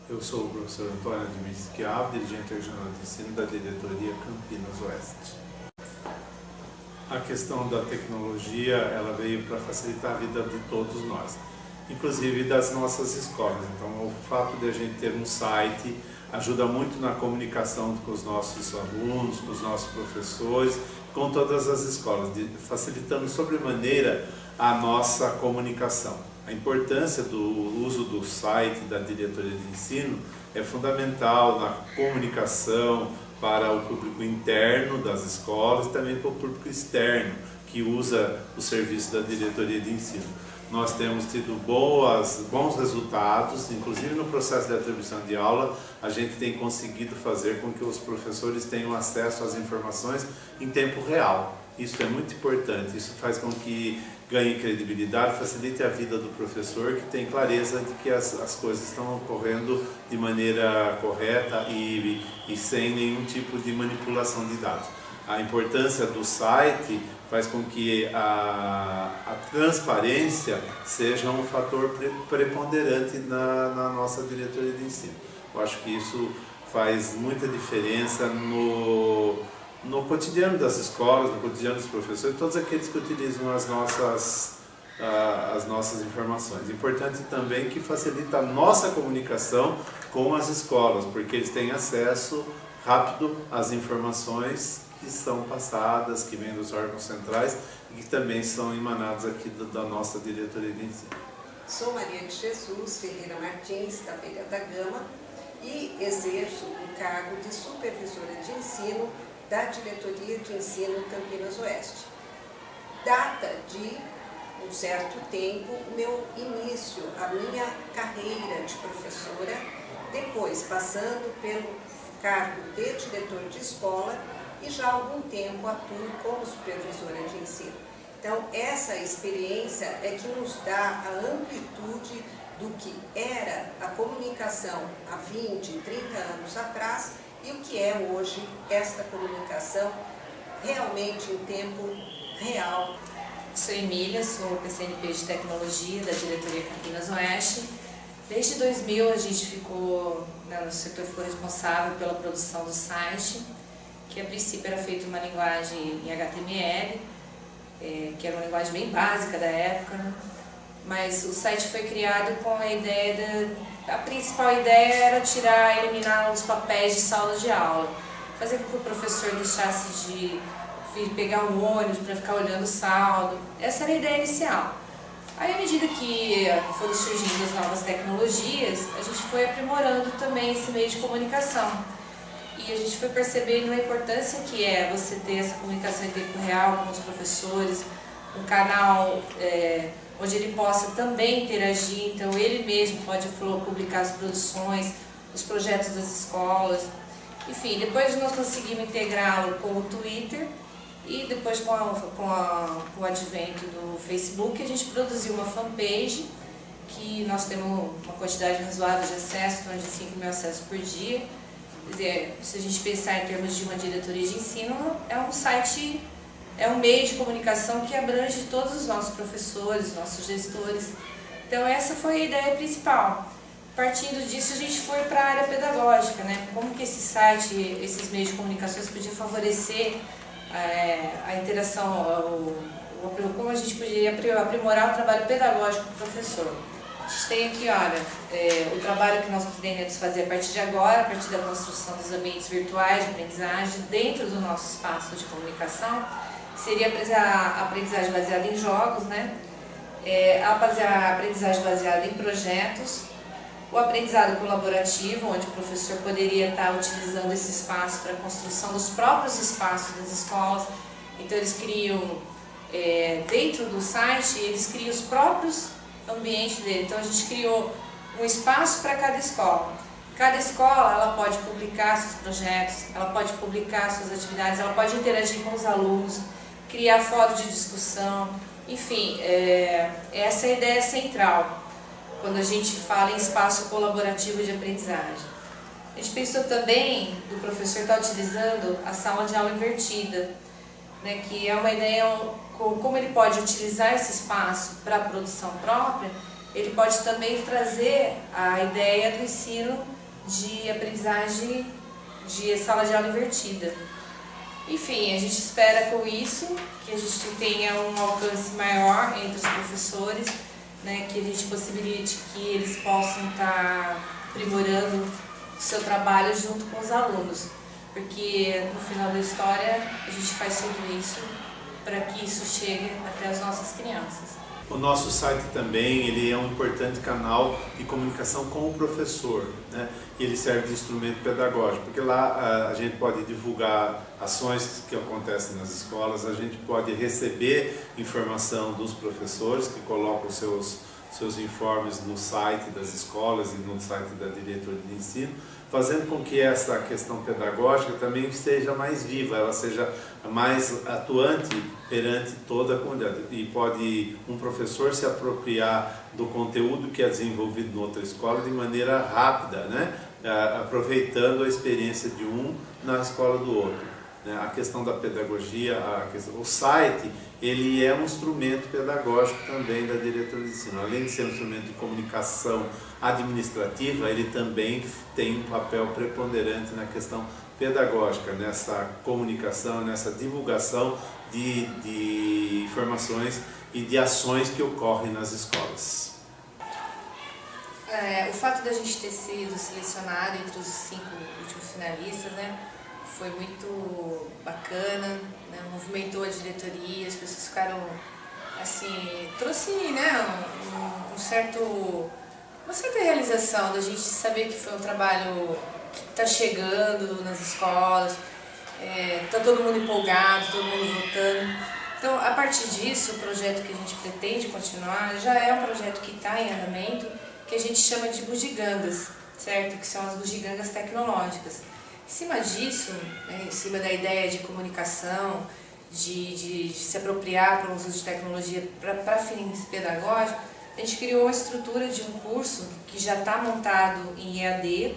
Eu sou o professor Antônio Admir Schiavo, dirigente regional de ensino da diretoria Campinas Oeste. A questão da tecnologia, ela veio para facilitar a vida de todos nós, inclusive das nossas escolas. Então, o fato de a gente ter um site ajuda muito na comunicação com os nossos alunos, com os nossos professores, com todas as escolas, facilitando sobremaneira a nossa comunicação. A importância do uso do site da diretoria de ensino é fundamental na comunicação para o público interno das escolas e também para o público externo que usa o serviço da diretoria de ensino. Nós temos tido bons resultados, inclusive no processo de atribuição de aula, a gente tem conseguido fazer com que os professores tenham acesso às informações em tempo real. Isso é muito importante, isso faz com que ganhe credibilidade, facilite a vida do professor, que tem clareza de que as coisas estão ocorrendo de maneira correta e sem nenhum tipo de manipulação de dados. A importância do site faz com que a transparência seja um fator preponderante na nossa diretoria de ensino. Eu acho que isso faz muita diferença no cotidiano das escolas, no cotidiano dos professores, todos aqueles que utilizam as nossas informações. Importante também que facilita a nossa comunicação com as escolas, porque eles têm acesso rápido às informações que são passadas, que vêm dos órgãos centrais e que também são emanados aqui da nossa diretoria de ensino. Sou Maria de Jesus Ferreira Martins, da Feira da Gama, e exerço o cargo de supervisora de ensino da diretoria de ensino Campinas Oeste. Data de um certo tempo o meu início, a minha carreira de professora, depois passando pelo cargo de diretor de escola e já há algum tempo atuo como supervisora de ensino. Então, essa experiência é que nos dá a amplitude do que era a comunicação há 20, 30 anos atrás e o que é hoje esta comunicação realmente em tempo real. Sou Emília, sou PCNP de Tecnologia da diretoria Campinas Oeste. Desde 2000 a gente ficou, no setor ficou responsável pela produção do site, que a princípio era feito uma linguagem em HTML, que era uma linguagem bem básica da época, né? Mas o site foi criado com a ideia a principal ideia era eliminar os papéis de sala de aula, fazer com que o professor deixasse de vir pegar um ônibus para ficar olhando o saldo. Essa era a ideia inicial. Aí, à medida que foram surgindo as novas tecnologias, a gente foi aprimorando também esse meio de comunicação. E a gente foi percebendo a importância que é você ter essa comunicação em tempo real com os professores, um canal onde ele possa também interagir, então ele mesmo pode publicar as produções, os projetos das escolas. Enfim, depois nós conseguimos integrá-lo com o Twitter e depois com o advento do Facebook, a gente produziu uma fanpage que nós temos uma quantidade razoável de acessos, em torno de 5 mil acessos por dia. Quer dizer, se a gente pensar em termos de uma diretoria de ensino, é um site, é um meio de comunicação que abrange todos os nossos professores, nossos gestores. Então essa foi a ideia principal. Partindo disso, a gente foi para a área pedagógica, né? Como que esse site, esses meios de comunicação podiam favorecer a interação, como a gente poderia aprimorar o trabalho pedagógico do professor. A gente tem aqui, olha, o trabalho que nós pretendemos fazer a partir de agora, a partir da construção dos ambientes virtuais de aprendizagem dentro do nosso espaço de comunicação, seria a aprendizagem baseada em jogos, né? A aprendizagem baseada em projetos, o aprendizado colaborativo, onde o professor poderia estar utilizando esse espaço para a construção dos próprios espaços das escolas. Então eles criam, dentro do site, eles criam os próprios ambientes dele. Então a gente criou um espaço para cada escola. Cada escola ela pode publicar seus projetos, ela pode publicar suas atividades, ela pode interagir com os alunos, criar fórum de discussão, enfim, essa é a ideia central quando a gente fala em espaço colaborativo de aprendizagem. A gente pensou também do professor estar utilizando a sala de aula invertida, né, que é uma ideia, como ele pode utilizar esse espaço para a produção própria, ele pode também trazer a ideia do ensino de aprendizagem de sala de aula invertida. Enfim, a gente espera com isso que a gente tenha um alcance maior entre os professores, né, que a gente possibilite que eles possam estar aprimorando o seu trabalho junto com os alunos, porque no final da história a gente faz tudo isso para que isso chegue até as nossas crianças. O nosso site também ele é um importante canal de comunicação com o professor, né? E ele serve de instrumento pedagógico, porque lá a gente pode divulgar ações que acontecem nas escolas, a gente pode receber informação dos professores que colocam seus informes no site das escolas e no site da diretoria de ensino, fazendo com que essa questão pedagógica também seja mais viva, ela seja mais atuante perante toda a comunidade. E pode um professor se apropriar do conteúdo que é desenvolvido em outra escola de maneira rápida, né? Aproveitando a experiência de um na escola do outro. A questão da pedagogia, o site, ele é um instrumento pedagógico também da diretoria de ensino. Além de ser um instrumento de comunicação administrativa, ele também tem um papel preponderante na questão pedagógica, nessa comunicação, nessa divulgação de informações e de ações que ocorrem nas escolas. O fato da gente ter sido selecionado entre os 5 últimos finalistas, né, foi muito bacana, né, movimentou a diretoria, as pessoas ficaram, assim, trouxe, né, uma certa realização da gente saber que foi um trabalho que está chegando nas escolas, está todo mundo empolgado, todo mundo votando. Então, a partir disso, o projeto que a gente pretende continuar já é um projeto que está em andamento, que a gente chama de bugigangas, certo? Que são as bugigangas tecnológicas. Em cima disso, né, em cima da ideia de comunicação, de se apropriar para o uso de tecnologia para fins pedagógicos, a gente criou uma estrutura de um curso que já está montado em EAD,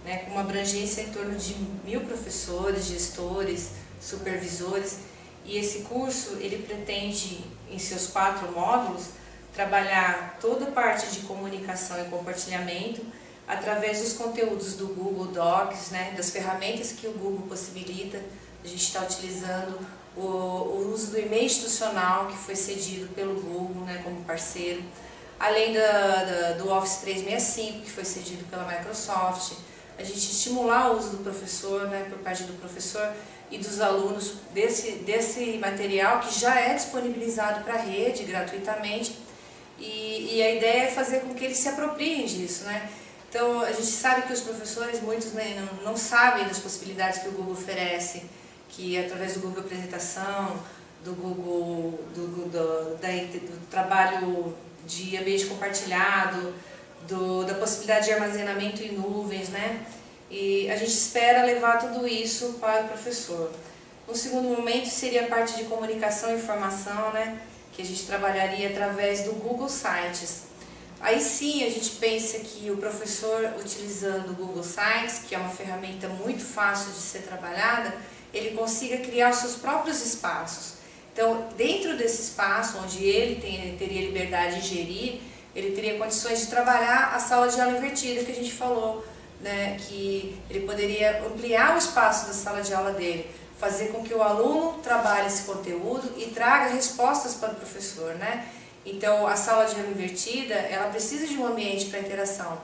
né, com uma abrangência em torno de 1000 professores, gestores, supervisores, e esse curso ele pretende, em seus 4 módulos, trabalhar toda a parte de comunicação e compartilhamento através dos conteúdos do Google Docs, né, das ferramentas que o Google possibilita. A gente está utilizando o uso do e-mail institucional que foi cedido pelo Google, né, como parceiro, além do Office 365 que foi cedido pela Microsoft. A gente estimular o uso do professor, né, por parte do professor e dos alunos desse material que já é disponibilizado para a rede gratuitamente, e a ideia é fazer com que eles se apropriem disso, né? Então a gente sabe que os professores, muitos, né, não sabem das possibilidades que o Google oferece, que através do Google Apresentação, do Google, do trabalho de ambiente compartilhado, da possibilidade de armazenamento em nuvens, né? E a gente espera levar tudo isso para o professor. No segundo momento seria a parte de comunicação e informação, né? Que a gente trabalharia através do Google Sites. Aí sim a gente pensa que o professor, utilizando o Google Sites, que é uma ferramenta muito fácil de ser trabalhada, ele consiga criar os seus próprios espaços. Então, dentro desse espaço, onde ele teria liberdade de gerir, ele teria condições de trabalhar a sala de aula invertida que a gente falou, né, que ele poderia ampliar o espaço da sala de aula dele, fazer com que o aluno trabalhe esse conteúdo e traga respostas para o professor, né? Então, a sala de aula invertida, ela precisa de um ambiente para interação.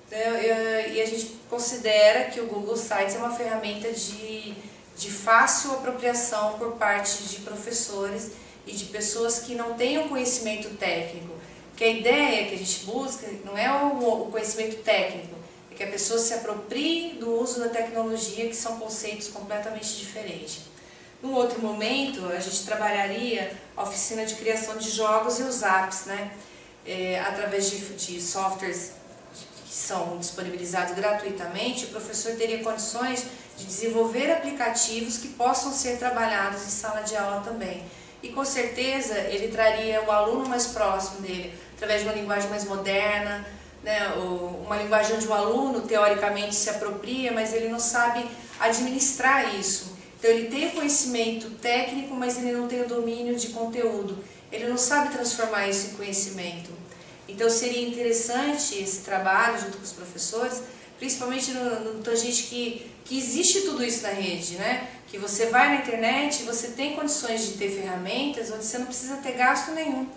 Então, e a gente considera que o Google Sites é uma ferramenta de fácil apropriação por parte de professores e de pessoas que não tenham conhecimento técnico. Porque a ideia que a gente busca não é o conhecimento técnico, é que a pessoa se aproprie do uso da tecnologia, que são conceitos completamente diferentes. Num outro momento, a gente trabalharia a oficina de criação de jogos e os apps, né? Através de softwares que são disponibilizados gratuitamente, o professor teria condições de desenvolver aplicativos que possam ser trabalhados em sala de aula também. E com certeza ele traria o aluno mais próximo dele, através de uma linguagem mais moderna, né, uma linguagem onde o aluno teoricamente se apropria, mas ele não sabe administrar isso. Então ele tem o conhecimento técnico, mas ele não tem o domínio de conteúdo. Ele não sabe transformar isso em conhecimento. Então seria interessante esse trabalho junto com os professores, principalmente no tangente que existe tudo isso na rede, né? Que você vai na internet, você tem condições de ter ferramentas onde você não precisa ter gasto nenhum.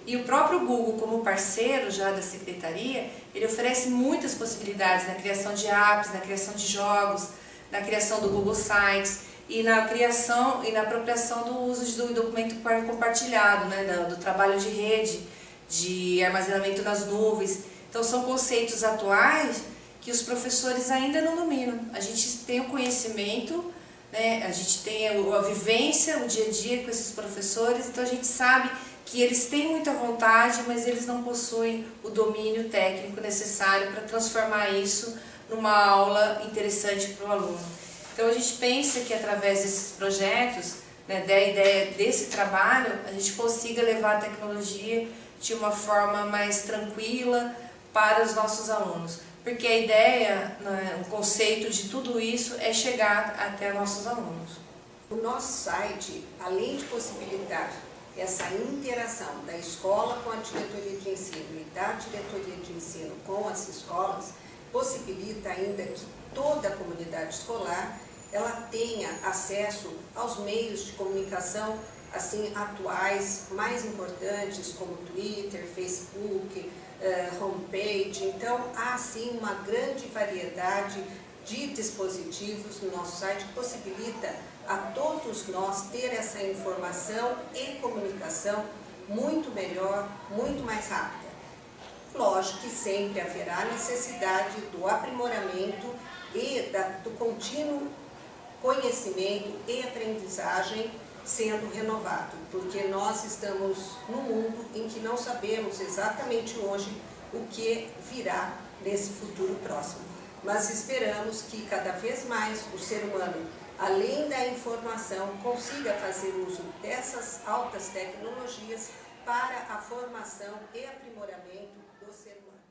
E o próprio Google, como parceiro já da Secretaria, ele oferece muitas possibilidades na criação de apps, na criação de jogos, na criação do Google Sites e na criação e na apropriação do uso do documento compartilhado, né? Do trabalho de rede, de armazenamento nas nuvens. Então são conceitos atuais que os professores ainda não dominam. A gente tem o conhecimento, né? A gente tem a vivência, o dia a dia com esses professores, então a gente sabe que eles têm muita vontade, mas eles não possuem o domínio técnico necessário para transformar isso numa aula interessante para o aluno. Então a gente pensa que através desses projetos, né, da ideia desse trabalho, a gente consiga levar a tecnologia de uma forma mais tranquila para os nossos alunos. Porque a ideia, né, o conceito de tudo isso é chegar até nossos alunos. O nosso site, além de possibilitar essa interação da escola com a diretoria de ensino e da diretoria de ensino com as escolas, possibilita ainda que toda a comunidade escolar ela tenha acesso aos meios de comunicação assim atuais, mais importantes, como Twitter, Facebook, homepage. Então, há sim uma grande variedade de dispositivos no nosso site que possibilita a todos nós ter essa informação e comunicação muito melhor, muito mais rápida. Lógico que sempre haverá necessidade do aprimoramento e do contínuo conhecimento e aprendizagem sendo renovado, porque nós estamos num mundo em que não sabemos exatamente hoje o que virá nesse futuro próximo. Mas esperamos que cada vez mais o ser humano, além da informação, consiga fazer uso dessas altas tecnologias para a formação e aprimoramento do ser humano.